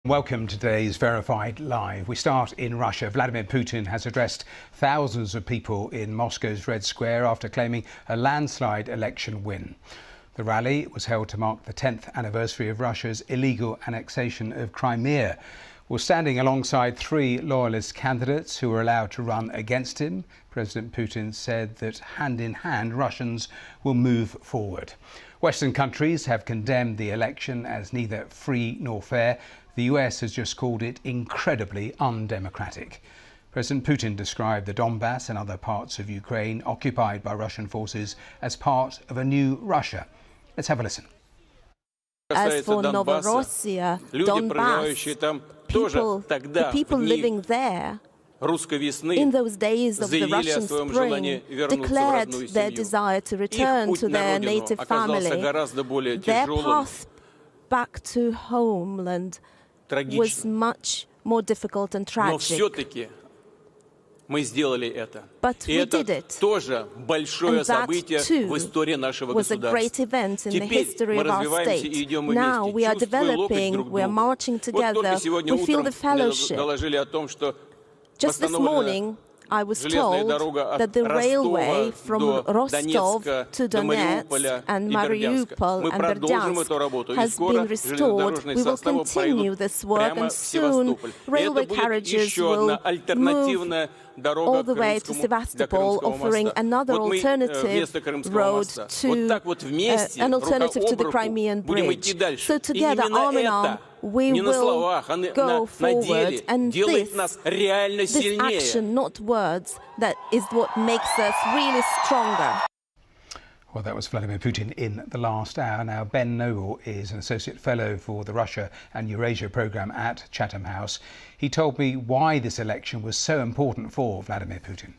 Welcome to today's Verified Live. We start in Russia. Vladimir Putin has addressed thousands of people in Moscow's Red Square after claiming a landslide election win. The rally was held to mark the 10th anniversary of Russia's illegal annexation of Crimea. Well, standing alongside three loyalist candidates who were allowed to run against him, President Putin said that hand in hand Russians will move forward. Western countries have condemned the election as neither free nor fair. The US has just called it incredibly undemocratic. President Putin described the Donbass and other parts of Ukraine occupied by Russian forces as part of a new Russia. Let's have a listen. As for Novorossiya, Donbass, the people living there in those days of the Russian spring declared their desire to return to their native family. Their path back to homeland was much more difficult and tragic. But we did it. And that too was a great event in the history of our state. Now we are developing, we are marching together, we feel the fellowship. Just this morning, I was told that the railway from Rostov to Donetsk and Mariupol and Berdyansk has been restored. We will continue this work, and soon railway carriages will move all the way to Sevastopol, offering another alternative road to an alternative to the Crimean Bridge. So together, arm in arm, we will go forward, and this action, not words, that is what makes us really stronger. Well, that was Vladimir Putin in the last hour. Now, Ben Noble is an Associate Fellow for the Russia and Eurasia Programme at Chatham House. He told me why this election was so important for Vladimir Putin.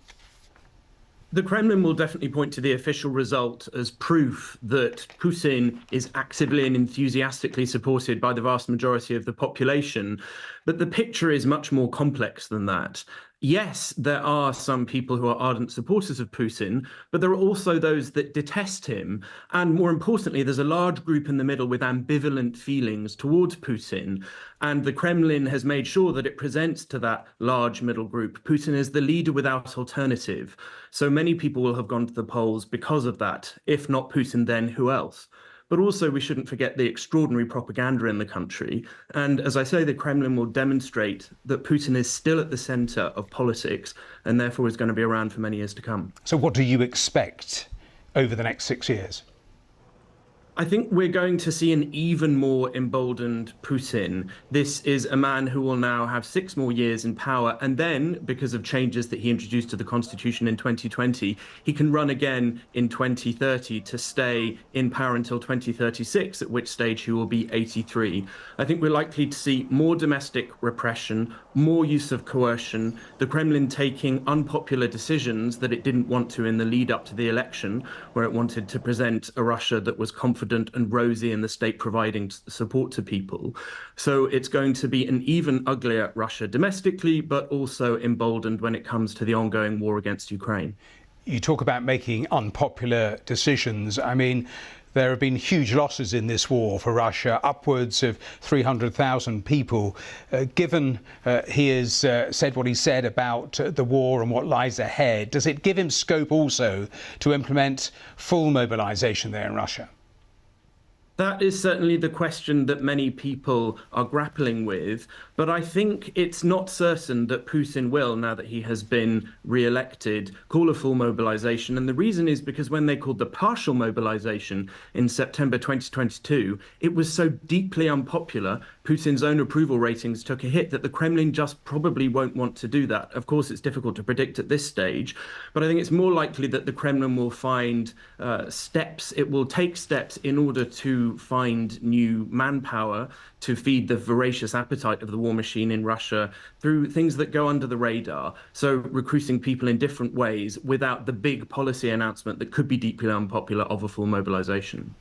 The Kremlin will definitely point to the official result as proof that Putin is actively and enthusiastically supported by the vast majority of the population. But the picture is much more complex than that. Yes, there are some people who are ardent supporters of Putin, but there are also those that detest him. And more importantly, there's a large group in the middle with ambivalent feelings towards Putin. And the Kremlin has made sure that it presents to that large middle group Putin as the leader without alternative. So many people will have gone to the polls because of that. If not Putin, then who else? But also, we shouldn't forget the extraordinary propaganda in the country. And as I say, the Kremlin will demonstrate that Putin is still at the center of politics and therefore is going to be around for many years to come. So what do you expect over the next 6 years? I think we're going to see an even more emboldened Putin. This is a man who will now have 6 more years in power, and then, because of changes that he introduced to the constitution in 2020, he can run again in 2030 to stay in power until 2036, at which stage he will be 83. I think we're likely to see more domestic repression, more use of coercion, the Kremlin taking unpopular decisions that it didn't want to in the lead up to the election, where it wanted to present a Russia that was confident and rosy in the state providing support to people. So it's going to be an even uglier Russia domestically, but also emboldened when it comes to the ongoing war against Ukraine. You talk about making unpopular decisions. I mean, there have been huge losses in this war for Russia, upwards of 300,000 people. Given he has said what he said about the war and what lies ahead, does it give him scope also to implement full mobilization there in Russia? That is certainly the question that many people are grappling with, but I think it's not certain that Putin will, now that he has been re-elected, call a full mobilization. And the reason is because when they called the partial mobilization in September 2022, it was so deeply unpopular, Putin's own approval ratings took a hit, that the Kremlin just probably won't want to do that. Of course, it's difficult to predict at this stage, but I think it's more likely that the Kremlin will find steps, it will take steps in order to find new manpower to feed the voracious appetite of the war machine in Russia through things that go under the radar. So recruiting people in different ways without the big policy announcement that could be deeply unpopular of a full mobilization.